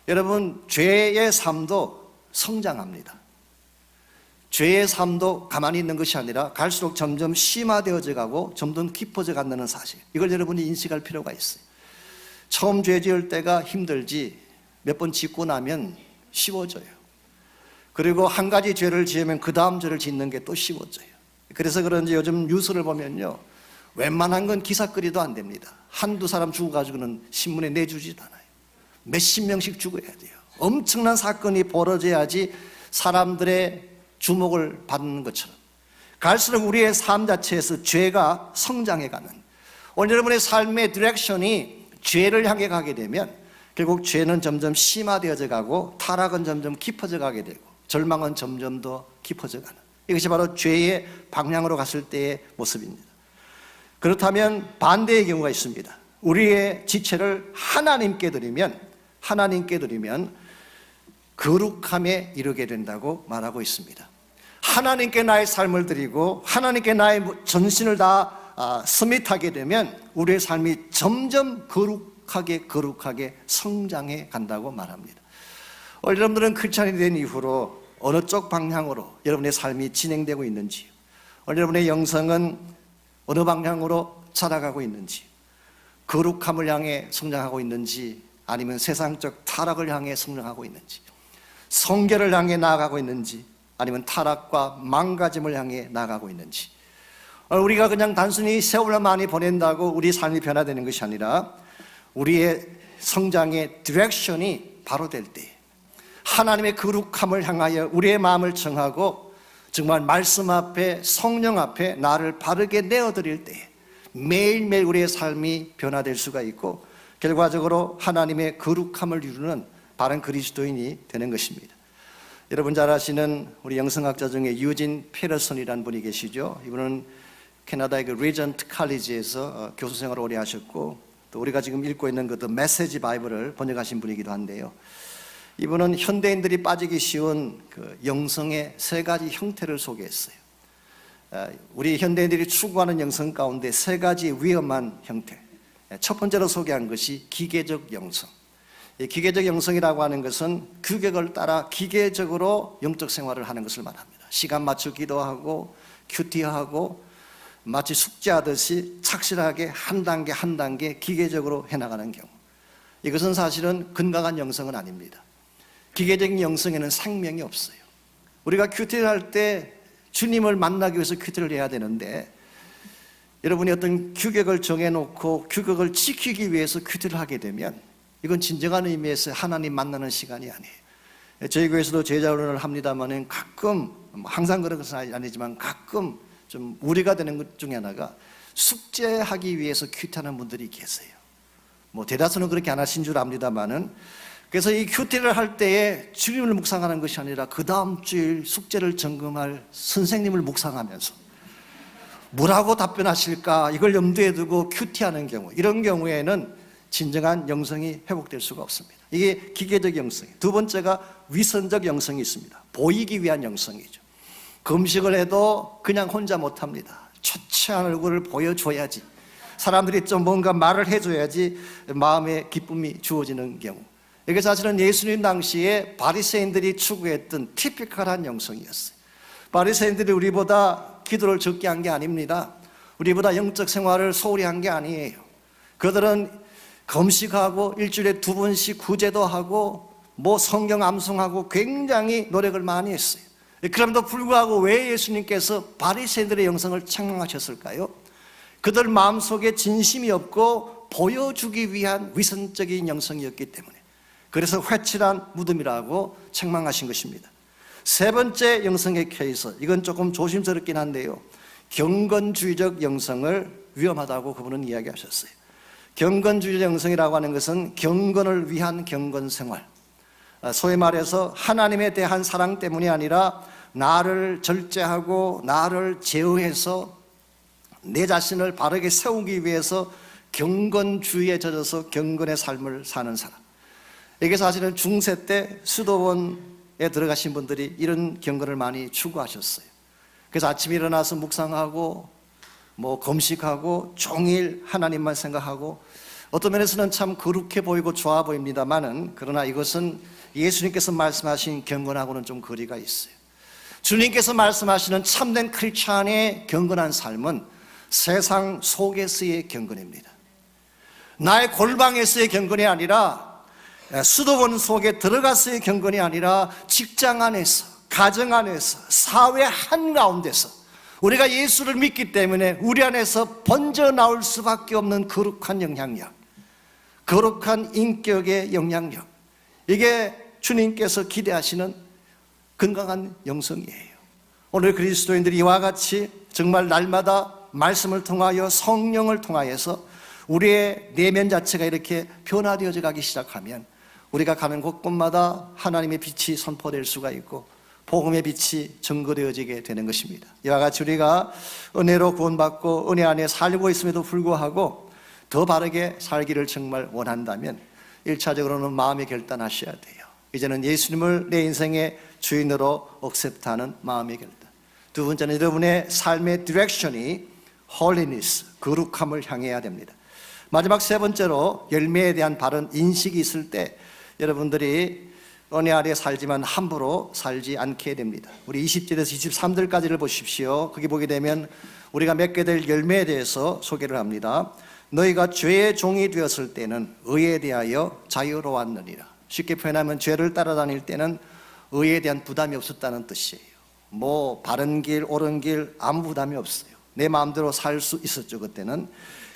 여러분, 죄의 삶도 성장합니다. 죄의 삶도 가만히 있는 것이 아니라 갈수록 점점 심화되어져 가고 점점 깊어져 간다는 사실, 이걸 여러분이 인식할 필요가 있어요. 처음 죄 지을 때가 힘들지 몇 번 짓고 나면 쉬워져요. 그리고 한 가지 죄를 지으면 그 다음 죄를 짓는 게 또 쉬워져요. 그래서 그런지 요즘 뉴스를 보면요, 웬만한 건 기사거리도 안 됩니다. 한두 사람 죽어가지고는 신문에 내주지도 않아요. 몇십 명씩 죽어야 돼요. 엄청난 사건이 벌어져야지 사람들의 주목을 받는 것처럼 갈수록 우리의 삶 자체에서 죄가 성장해가는, 오늘 여러분의 삶의 디렉션이 죄를 향해 가게 되면 결국 죄는 점점 심화되어져 가고 타락은 점점 깊어져 가게 되고 절망은 점점 더 깊어져 가는, 이것이 바로 죄의 방향으로 갔을 때의 모습입니다. 그렇다면 반대의 경우가 있습니다. 우리의 지체를 하나님께 드리면 거룩함에 이르게 된다고 말하고 있습니다. 하나님께 나의 삶을 드리고 하나님께 나의 전신을 다 서밋하게 되면 우리의 삶이 점점 거룩하게 성장해 간다고 말합니다. 여러분들은 크리스찬이 된 이후로 어느 쪽 방향으로 여러분의 삶이 진행되고 있는지, 여러분의 영성은 어느 방향으로 자라가고 있는지, 거룩함을 향해 성장하고 있는지 아니면 세상적 타락을 향해 성장하고 있는지, 성결을 향해 나아가고 있는지 아니면 타락과 망가짐을 향해 나아가고 있는지, 우리가 그냥 단순히 세월을 많이 보낸다고 우리 삶이 변화되는 것이 아니라 우리의 성장의 디렉션이 바로 될 때, 하나님의 거룩함을 향하여 우리의 마음을 정하고 정말 말씀 앞에, 성령 앞에 나를 바르게 내어드릴 때 매일매일 우리의 삶이 변화될 수가 있고 결과적으로 하나님의 거룩함을 이루는 바른 그리스도인이 되는 것입니다. 여러분 잘 아시는 우리 영성학자 중에 유진 페러슨이라는 분이 계시죠. 이분은 캐나다의 그 리전트 칼리지에서 교수 생활을 오래 하셨고, 또 우리가 지금 읽고 있는 그 메시지 바이블을 번역하신 분이기도 한데요. 이분은 현대인들이 빠지기 쉬운 그 영성의 세 가지 형태를 소개했어요. 우리 현대인들이 추구하는 영성 가운데 세 가지 위험한 형태. 첫 번째로 소개한 것이 기계적 영성. 기계적 영성이라고 하는 것은 규격을 따라 기계적으로 영적 생활을 하는 것을 말합니다. 시간 맞추 기도하고 큐티하고 마치 숙제하듯이 착실하게 한 단계 한 단계 기계적으로 해나가는 경우, 이것은 사실은 건강한 영성은 아닙니다. 기계적인 영성에는 생명이 없어요. 우리가 큐티를 할 때 주님을 만나기 위해서 큐티를 해야 되는데, 여러분이 어떤 규격을 정해놓고 규격을 지키기 위해서 큐티를 하게 되면 이건 진정한 의미에서 하나님 만나는 시간이 아니에요. 저희 교회에서도 제자훈련을 합니다만 가끔, 항상 그런 것은 아니지만 가끔 좀 우려가 되는 것 중에 하나가 숙제하기 위해서 큐티하는 분들이 계세요. 뭐 대다수는 그렇게 안 하신 줄 압니다만은, 그래서 이 큐티를 할 때에 주님을 묵상하는 것이 아니라 그 다음 주일 숙제를 점검할 선생님을 묵상하면서 뭐라고 답변하실까 이걸 염두에 두고 큐티하는 경우, 이런 경우에는 진정한 영성이 회복될 수가 없습니다. 이게 기계적 영성이에요. 두 번째가 위선적 영성이 있습니다. 보이기 위한 영성이죠. 금식을 해도 그냥 혼자 못합니다. 초췌한 얼굴을 보여줘야지, 사람들이 좀 뭔가 말을 해줘야지 마음에 기쁨이 주어지는 경우, 이게 사실은 예수님 당시에 바리새인들이 추구했던 티피컬한 영성이었어요. 바리새인들이 우리보다 기도를 적게 한 게 아닙니다. 우리보다 영적 생활을 소홀히 한 게 아니에요. 그들은 금식하고 일주일에 2번씩 구제도 하고 뭐 성경 암송하고 굉장히 노력을 많이 했어요. 그럼에도 불구하고 왜 예수님께서 바리새인들의 영성을 책망하셨을까요? 그들 마음속에 진심이 없고 보여주기 위한 위선적인 영성이었기 때문에, 그래서 회칠한 무덤이라고 책망하신 것입니다. 세 번째 영성의 케이스, 이건 조금 조심스럽긴 한데요, 경건주의적 영성을 위험하다고 그분은 이야기하셨어요. 경건주의적 영성이라고 하는 것은 경건을 위한 경건생활, 소위 말해서 하나님에 대한 사랑 때문이 아니라 나를 절제하고 나를 제어해서 내 자신을 바르게 세우기 위해서 경건주의에 젖어서 경건의 삶을 사는 사람, 이게 사실은 중세 때 수도원에 들어가신 분들이 이런 경건을 많이 추구하셨어요. 그래서 아침에 일어나서 묵상하고 뭐 금식하고 종일 하나님만 생각하고, 어떤 면에서는 참 거룩해 보이고 좋아 보입니다만은, 그러나 이것은 예수님께서 말씀하신 경건하고는 좀 거리가 있어요. 주님께서 말씀하시는 참된 크리스찬의 경건한 삶은 세상 속에서의 경건입니다. 나의 골방에서의 경건이 아니라, 수도원 속에 들어가서의 경건이 아니라 직장 안에서, 가정 안에서, 사회 한가운데서 우리가 예수를 믿기 때문에 우리 안에서 번져 나올 수밖에 없는 거룩한 영향력, 거룩한 인격의 영향력, 이게 주님께서 기대하시는 건강한 영성이에요. 오늘 그리스도인들이 이와 같이 정말 날마다 말씀을 통하여 성령을 통하여서 우리의 내면 자체가 이렇게 변화되어져 가기 시작하면 우리가 가는 곳곳마다 하나님의 빛이 선포될 수가 있고 복음의 빛이 증거되어지게 되는 것입니다. 이와 같이 우리가 은혜로 구원받고 은혜 안에 살고 있음에도 불구하고 더 바르게 살기를 정말 원한다면 1차적으로는 마음에 결단하셔야 돼요. 이제는 예수님을 내 인생의 주인으로 억셉트하는 마음의 결단. 두 번째는 여러분의 삶의 디렉션이 holiness, 거룩함을 향해야 됩니다. 마지막 세 번째로 열매에 대한 바른 인식이 있을 때 여러분들이 은혜 아래 살지만 함부로 살지 않게 됩니다. 우리 20절에서 23절까지를 보십시오. 거기 보게 되면 우리가 맺게 될 열매에 대해서 소개를 합니다. 너희가 죄의 종이 되었을 때는 의에 대하여 자유로웠느니라. 쉽게 표현하면 죄를 따라다닐 때는 의에 대한 부담이 없었다는 뜻이에요. 뭐 바른 길, 옳은 길 아무 부담이 없어요. 내 마음대로 살 수 있었죠, 그때는.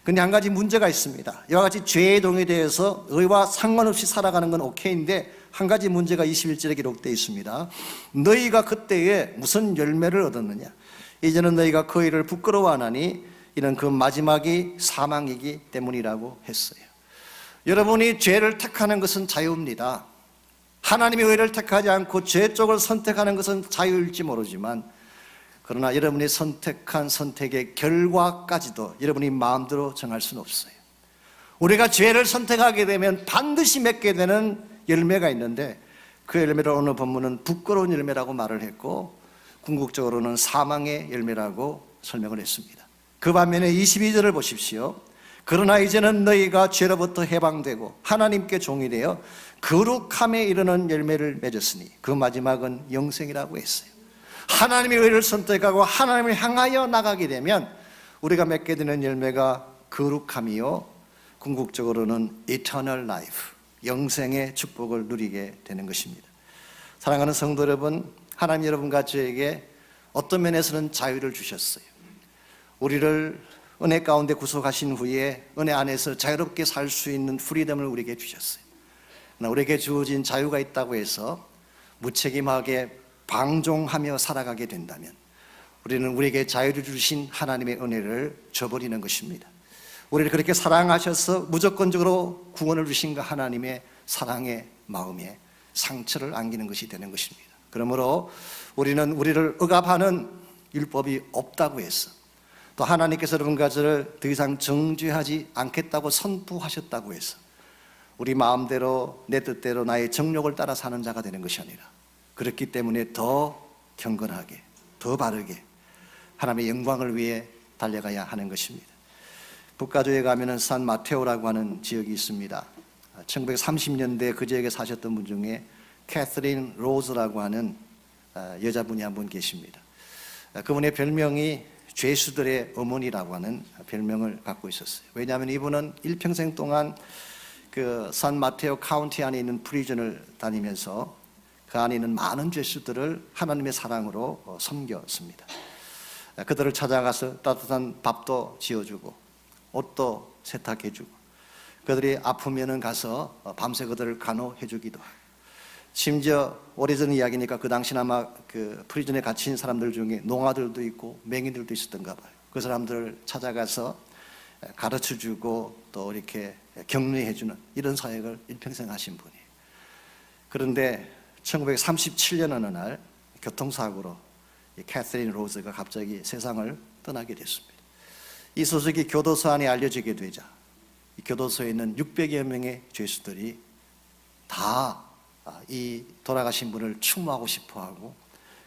근데 한 가지 문제가 있습니다. 이와 같이 죄의 동에 대해서 의와 상관없이 살아가는 건 오케이인데 한 가지 문제가 21절에 기록되어 있습니다. 너희가 그때에 무슨 열매를 얻었느냐? 이제는 너희가 그 일을 부끄러워하나니 이는 그 마지막이 사망이기 때문이라고 했어요. 여러분이 죄를 택하는 것은 자유입니다. 하나님의 의를 택하지 않고 죄 쪽을 선택하는 것은 자유일지 모르지만, 그러나 여러분이 선택한 선택의 결과까지도 여러분이 마음대로 정할 수는 없어요. 우리가 죄를 선택하게 되면 반드시 맺게 되는 열매가 있는데, 그 열매를 오늘 본문은 부끄러운 열매라고 말을 했고 궁극적으로는 사망의 열매라고 설명을 했습니다. 그 반면에 22절을 보십시오. 그러나 이제는 너희가 죄로부터 해방되고 하나님께 종이 되어 거룩함에 이르는 열매를 맺었으니 그 마지막은 영생이라고 했어요. 하나님의 의를 선택하고 하나님을 향하여 나가게 되면 우리가 맺게 되는 열매가 거룩함이요, 궁극적으로는 eternal life, 영생의 축복을 누리게 되는 것입니다. 사랑하는 성도 여러분, 하나님 여러분과 저에게 어떤 면에서는 자유를 주셨어요. 우리를 은혜 가운데 구속하신 후에 은혜 안에서 자유롭게 살 수 있는 프리덤을 우리에게 주셨어요. 그러나 우리에게 주어진 자유가 있다고 해서 무책임하게 방종하며 살아가게 된다면 우리는 우리에게 자유를 주신 하나님의 은혜를 저버리는 것입니다. 우리를 그렇게 사랑하셔서 무조건적으로 구원을 주신 그 하나님의 사랑의 마음에 상처를 안기는 것이 되는 것입니다. 그러므로 우리는 우리를 억압하는 율법이 없다고 해서, 또 하나님께서 여러분과 저를 더 이상 정죄하지 않겠다고 선포하셨다고 해서 우리 마음대로 내 뜻대로 나의 정욕을 따라 사는 자가 되는 것이 아니라, 그렇기 때문에 더 경건하게, 더 바르게 하나님의 영광을 위해 달려가야 하는 것입니다. 북가주에 가면은 산 마테오라고 하는 지역이 있습니다. 1930년대 그 지역에 사셨던 분 중에 캐서린 로즈라고 하는 여자분이 한 분 계십니다. 그분의 별명이 죄수들의 어머니라고 하는 별명을 갖고 있었어요. 왜냐하면 이분은 일평생 동안 그 산 마테오 카운티 안에 있는 프리즌을 다니면서 그 안에 있는 많은 죄수들을 하나님의 사랑으로 섬겼습니다. 그들을 찾아가서 따뜻한 밥도 지어주고 옷도 세탁해주고, 그들이 아프면은 가서 밤새 그들을 간호해주기도 하고, 심지어 오래전 이야기니까 그 당시는 아마 그 프리즌에 갇힌 사람들 중에 농아들도 있고 맹인들도 있었던가 봐요. 그 사람들을 찾아가서 가르쳐주고 또 이렇게 격려해주는 이런 사역을 일평생 하신 분이에요. 그런데 1937년 어느 날 교통사고로 캐서린 로즈가 갑자기 세상을 떠나게 됐습니다. 이 소식이 교도소 안에 알려지게 되자 이 교도소에 있는 600여 명의 죄수들이 다 이 돌아가신 분을 추모하고 싶어하고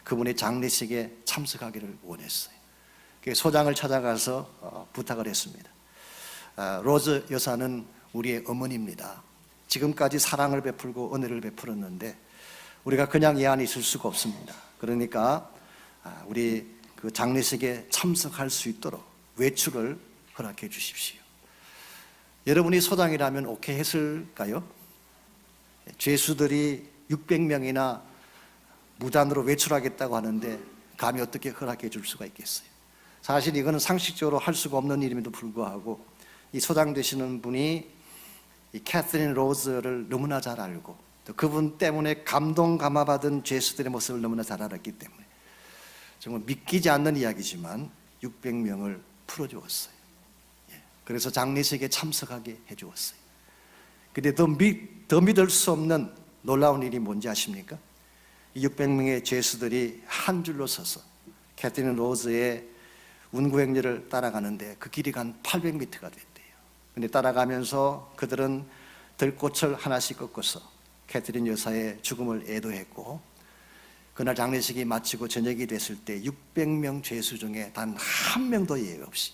그분의 장례식에 참석하기를 원했어요. 소장을 찾아가서 부탁을 했습니다. 로즈 여사는 우리의 어머니입니다. 지금까지 사랑을 베풀고 은혜를 베풀었는데 우리가 그냥 이 안에 있을 수가 없습니다. 그러니까 우리 그 장례식에 참석할 수 있도록 외출을 허락해 주십시오. 여러분이 소장이라면 오케이 했을까요? 죄수들이 600명이나 무단으로 외출하겠다고 하는데 감히 어떻게 허락해 줄 수가 있겠어요? 사실 이거는 상식적으로 할 수가 없는 일임에도 불구하고 이 소장 되시는 분이 이 캐서린 로즈를 너무나 잘 알고 또 그분 때문에 감동 감화받은 죄수들의 모습을 너무나 잘 알았기 때문에 정말 믿기지 않는 이야기지만 600명을 풀어주었어요. 그래서 장례식에 참석하게 해주었어요. 근데 더 믿을 수 없는 놀라운 일이 뭔지 아십니까? 이 600명의 죄수들이 한 줄로 서서 캐서린 로즈의 운구행렬을 따라가는데 그 길이가 한 800m가 됐대요. 근데 따라가면서 그들은 들꽃을 하나씩 꺾어서 캐서린 여사의 죽음을 애도했고, 그날 장례식이 마치고 저녁이 됐을 때 600명 죄수 중에 단 한 명도 예외 없이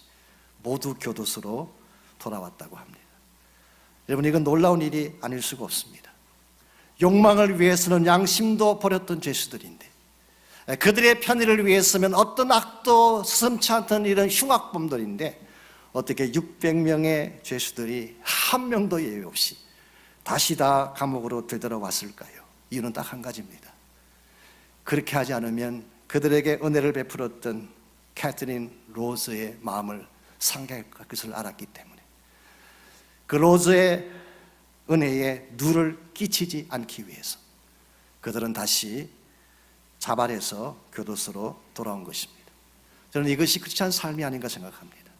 모두 교도소로 돌아왔다고 합니다. 여러분, 이건 놀라운 일이 아닐 수가 없습니다. 욕망을 위해서는 양심도 버렸던 죄수들인데, 그들의 편의를 위해서면 어떤 악도 스슴치 않던 이런 흉악범들인데 어떻게 600명의 죄수들이 한 명도 예외 없이 다시 다 감옥으로 되돌아왔을까요? 이유는 딱 한 가지입니다. 그렇게 하지 않으면 그들에게 은혜를 베풀었던 캐서린 로즈의 마음을 상대할 것을 알았기 때문에 그 로즈의 은혜에 누를 끼치지 않기 위해서 그들은 다시 자발해서 교도소로 돌아온 것입니다. 저는 이것이 크리스찬 삶이 아닌가 생각합니다.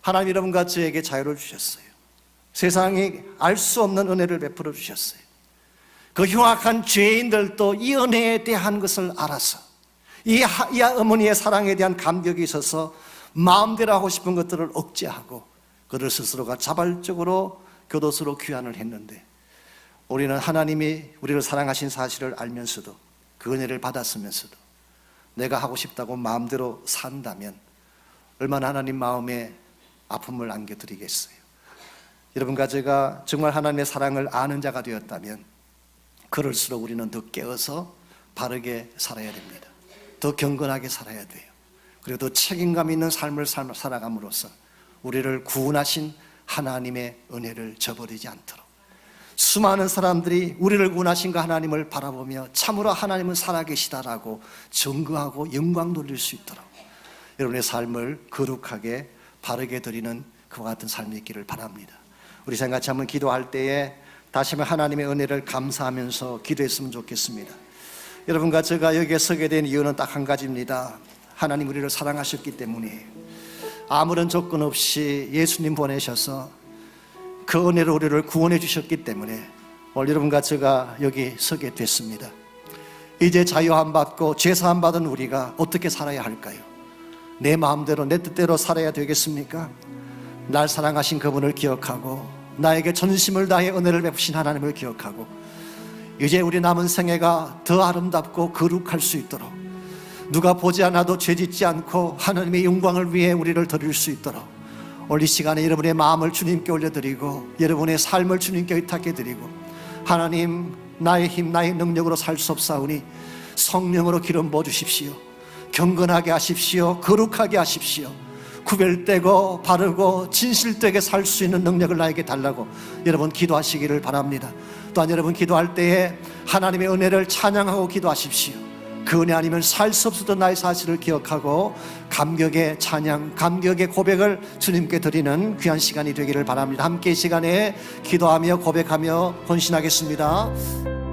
하나님 여러분과 저에게 자유를 주셨어요. 세상이 알 수 없는 은혜를 베풀어 주셨어요. 그 흉악한 죄인들도 이 은혜에 대한 것을 알아서 이 어머니의 사랑에 대한 감격이 있어서 마음대로 하고 싶은 것들을 억제하고 그들 스스로가 자발적으로 교도소로 귀환을 했는데 우리는 하나님이 우리를 사랑하신 사실을 알면서도 그 은혜를 받았으면서도 내가 하고 싶다고 마음대로 산다면 얼마나 하나님 마음에 아픔을 안겨드리겠어요. 여러분과 제가 정말 하나님의 사랑을 아는 자가 되었다면 그럴수록 우리는 더 깨어서 바르게 살아야 됩니다. 더 경건하게 살아야 돼요. 그리고 더 책임감 있는 삶을 살아감으로써 우리를 구원하신 하나님의 은혜를 저버리지 않도록 수많은 사람들이 우리를 구원하신 그 하나님을 바라보며 참으로 하나님은 살아계시다라고 증거하고 영광 돌릴 수 있도록 여러분의 삶을 거룩하게 바르게 드리는 그와 같은 삶이 있기를 바랍니다. 우리 생각같이 한번 기도할 때에 다시 한번 하나님의 은혜를 감사하면서 기도했으면 좋겠습니다. 여러분과 제가 여기에 서게 된 이유는 딱 한 가지입니다. 하나님 우리를 사랑하셨기 때문에 아무런 조건 없이 예수님 보내셔서 그 은혜로 우리를 구원해 주셨기 때문에 오늘 여러분과 제가 여기 서게 됐습니다. 이제 자유함 받고 죄사함 받은 우리가 어떻게 살아야 할까요? 내 마음대로 내 뜻대로 살아야 되겠습니까? 날 사랑하신 그분을 기억하고 나에게 전심을 다해 은혜를 베푸신 하나님을 기억하고 이제 우리 남은 생애가 더 아름답고 거룩할 수 있도록 누가 보지 않아도 죄짓지 않고 하나님의 영광을 위해 우리를 드릴 수 있도록 오늘 이 시간에 여러분의 마음을 주님께 올려드리고 여러분의 삶을 주님께 의탁해드리고 하나님 나의 힘 나의 능력으로 살 수 없사오니 성령으로 기름 부어주십시오. 경건하게 하십시오. 거룩하게 하십시오. 구별되고 바르고 진실되게 살 수 있는 능력을 나에게 달라고 여러분 기도하시기를 바랍니다. 또한 여러분 기도할 때에 하나님의 은혜를 찬양하고 기도하십시오. 그 은혜 아니면 살 수 없었던 나의 사실을 기억하고 감격의 찬양, 감격의 고백을 주님께 드리는 귀한 시간이 되기를 바랍니다. 함께 이 시간에 기도하며 고백하며 헌신하겠습니다.